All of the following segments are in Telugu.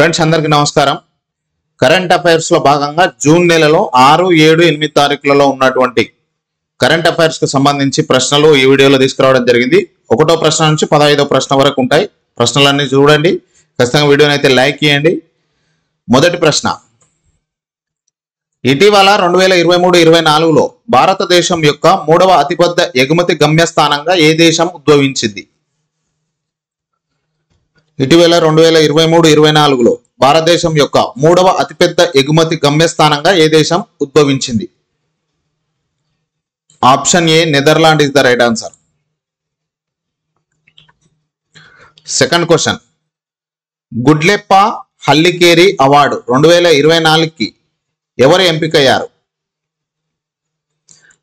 ఫ్రెండ్స్ అందరికీ నమస్కారం. కరెంట్ అఫైర్స్ లో భాగంగా జూన్ నెలలో 6, 7, 8 తారీఖులలో ఉన్నటువంటి కరెంట్ అఫైర్స్ కు సంబంధించి ప్రశ్నలు ఈ వీడియోలో తీసుకురావడం జరిగింది. 1వ ప్రశ్న నుంచి 15వ ప్రశ్న వరకు ఉంటాయి. ప్రశ్నలన్నీ చూడండి, ఖచ్చితంగా వీడియోని అయితే లైక్ చేయండి. మొదటి ప్రశ్న, ఇటీవల 2023-24లో భారతదేశం యొక్క 3వ అతిపెద్ద ఎగుమతి గమ్యస్థానంగా ఏ దేశం ఉద్భవించింది? ఇటీవల 2023-24లో భారతదేశం యొక్క 3వ అతిపెద్ద ఎగుమతి గమ్యస్థానంగా ఏ దేశం ఉద్భవించింది? Option A Netherland is the right answer. Second question, Gudleppa Hallikeri award 2024కి ఎవరు ఎంపికయ్యారు?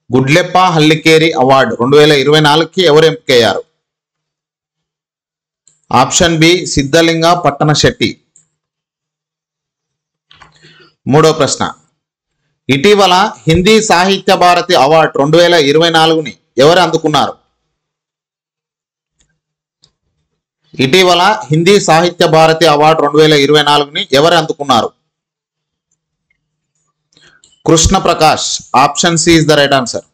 గుడ్లెప్ప హల్లికేరి అవార్డు 2024కి ఎవరు ఎంపికయ్యారు? ఆప్షన్ బి సిద్ధలింగ పట్టణ శెట్టి. మూడో ప్రశ్న, ఇటీవల హిందీ సాహిత్య భారతి అవార్డు 2024ని ఎవరు అందుకున్నారు? ఇటీవల హిందీ సాహిత్య భారతి అవార్డు 2024ని ఎవరు అందుకున్నారు? Krishna Prakash. Option C is the right answer.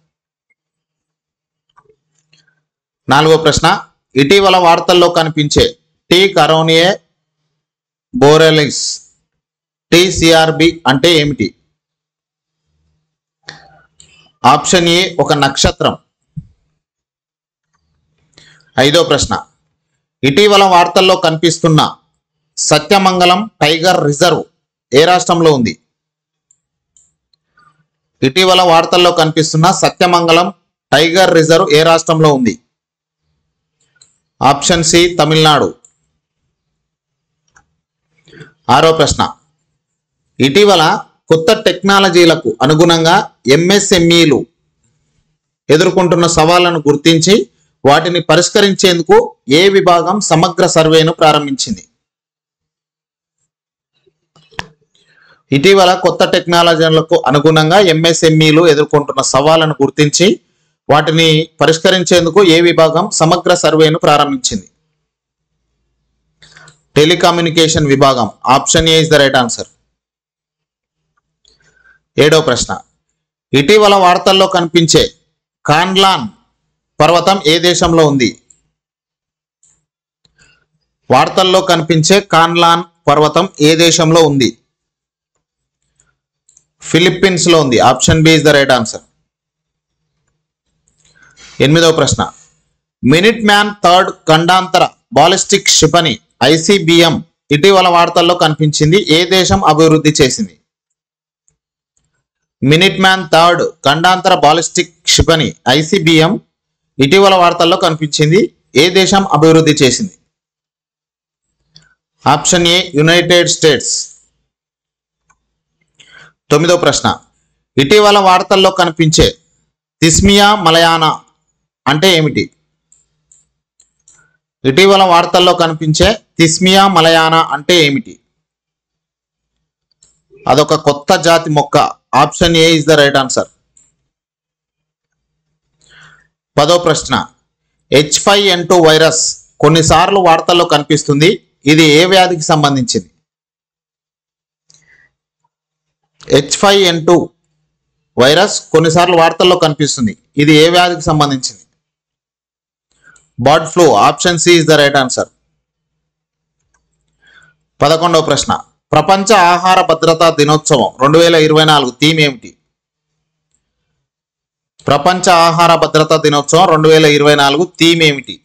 నాలుగో ప్రశ్న, ఇటీవల వార్తల్లో కనిపించే టీ కరోనియే బోరెలిస్ టీసీఆర్బి అంటే ఏమిటి? ఆప్షన్ ఏ ఒక నక్షత్రం. ఐదో ప్రశ్న, ఇటీవల వార్తల్లో కనిపిస్తున్న సత్యమంగళం టైగర్ రిజర్వ్ ఏ రాష్ట్రంలో ఉంది? ఇటీవల వార్తల్లో కనిపిస్తున్న సత్యమంగళం టైగర్ రిజర్వ్ ఏ రాష్ట్రంలో ఉంది? Option C Tamil Nadu. ఆరో ప్రశ్న, ఇటీవల కొత్త టెక్నాలజీలకు అనుగుణంగా ఎంఎస్ఎంఈలు ఎదుర్కొంటున్న సవాళ్లను గుర్తించి వాటిని పరిష్కరించేందుకు ఏ విభాగం సమగ్ర సర్వేను ప్రారంభించింది? ఇటీవల కొత్త టెక్నాలజీలకు అనుగుణంగా ఎంఎస్ఎంఈలు ఎదుర్కొంటున్న సవాళ్లను గుర్తించి వాటిని పరిష్కరించేందుకు ఏ విభాగం సమగ్ర సర్వేను ప్రారంభించింది? టెలికమ్యూనికేషన్ విభాగం. Option A is the right answer. ఏడో ప్రశ్న, ఇటీవల వార్తల్లో కనిపించే కాన్లాన్ పర్వతం ఏ దేశంలో ఉంది? వార్తల్లో కనిపించే కాన్లాన్ పర్వతం ఏ దేశంలో ఉంది? ఫిలిప్పీన్స్ లో ఉంది. Option B is the right answer. ఎనిమిదవ ప్రశ్న, మినిట్ మ్యాన్ థర్డ్ ఖండాంతర బాలిస్టిక్ క్షిపణి ఐసిబిఎం ఇటీవల వార్తల్లో కనిపించింది ఏ దేశం అభివృద్ధి చేసింది? మినిట్ మ్యాన్ థర్డ్ ఖండాంతర బాలిస్టిక్ క్షిపణి ఐసిబిఎం ఇటీవల వార్తల్లో కనిపించింది ఏ దేశం అభివృద్ధి చేసింది? Option A United States. తొమ్మిదవ ప్రశ్న, ఇటీవల వార్తల్లో కనిపించే తిస్మియా మలయానా అంటే ఏమిటి? ఇటీవల వార్తల్లో కనిపించే తిస్మియా మలయానా అంటే ఏమిటి? అదొక కొత్త జాతి మొక్క. Option A is the right answer. పదో ప్రశ్న, H5N2 వైరస్ కొన్నిసార్లు వార్తల్లో కనిపిస్తుంది, ఇది ఏ వ్యాధికి సంబంధించింది? H5N2 వైరస్ కొన్నిసార్లు వార్తల్లో కనిపిస్తుంది, ఇది ఏ వ్యాధికి సంబంధించింది? Bird flu. Option C is the right answer. 11వ ప్రశ్న, ప్రపంచ ఆహార భద్రతా దినోత్సవం 2024 థీమ్ ఏమిటి? ప్రపంచ ఆహార భద్రతా దినోత్సవం 2024 థీమ్ ఏమిటి?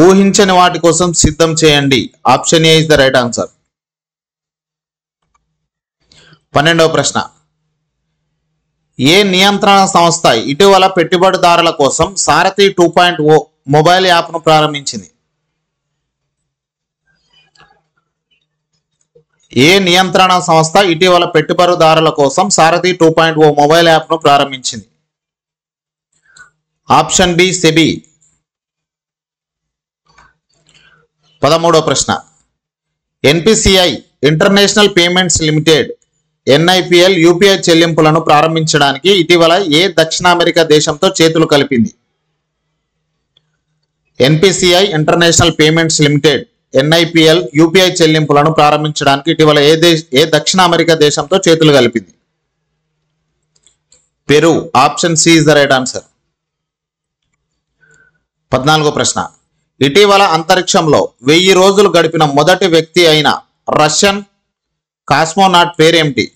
ఊహించని వాటి కోసం సిద్ధం చేయండి. Option A is the right answer. 12వ ప్రశ్న, ఏ నియంత్రణ సంస్థ ఇటీవల పెట్టుబడిదారుల కోసం సారథి 2.0 మొబైల్ యాప్ను ప్రారంభించింది? ఏ నియంత్రణ సంస్థ ఇటీవల పెట్టుబడిదారుల కోసం సారథి 2.0 మొబైల్ యాప్ను ప్రారంభించింది? Option B SEBI. 13వ ప్రశ్న, NPCI international payments limited NIPL UPI చెల్లింపులను ప్రారంభించడానికి ఇటీవల ఏ దక్షిణ అమెరికా దేశంతో చేతులు కలిపింది? NPCI international payments limited NIPL UPI చెల్లింపులను ప్రారంభించడానికి ఇటీవల ఏ దక్షిణ అమెరికా దేశంతో చేతులు కలిపింది? Peru. Option C is the right answer. 14వ ప్రశ్న. ఇటీవల అంతరిక్షంలో 1000 రోజులు గడిపిన మొదటి వ్యక్తి అయిన రష్యన్ కాస్మోనాట్ పేరేమిటి?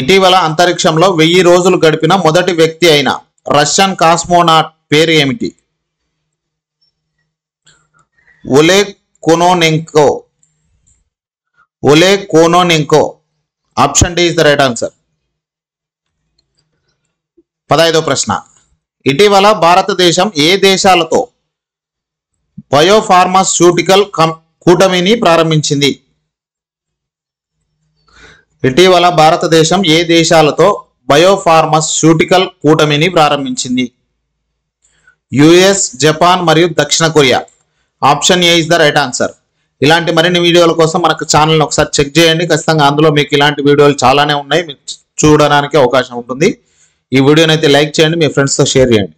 ఇటీవల అంతరిక్షంలో 1000 రోజులు గడిపిన మొదటి వ్యక్తి అయిన రష్యన్ కాస్మోనాట్ పేరు ఏమిటి? Oleg Kononenko. Option D is the right answer. 15వ ప్రశ్న. ఇటీవల భారతదేశం ఏ దేశాలతో బయోఫార్మాస్యూటికల్ కూటమిని ప్రారంభించింది? ఇటీవల భారతదేశం ఏ దేశాలతో బయోఫార్మాస్యూటికల్ కూటమిని ప్రారంభించింది? US, జపాన్ మరియు దక్షిణ Korea. Option A is the right answer. ఇలాంటి మరిన్ని వీడియోల కోసం మనకు ఛానల్ని ఒకసారి చెక్ చేయండి. ఖచ్చితంగా అందులో మీకు ఇలాంటి వీడియోలు చాలానే ఉన్నాయి, మీకు చూడడానికి అవకాశం ఉంటుంది. ఈ వీడియోని అయితే లైక్ చేయండి, మీ ఫ్రెండ్స్తో షేర్ చేయండి.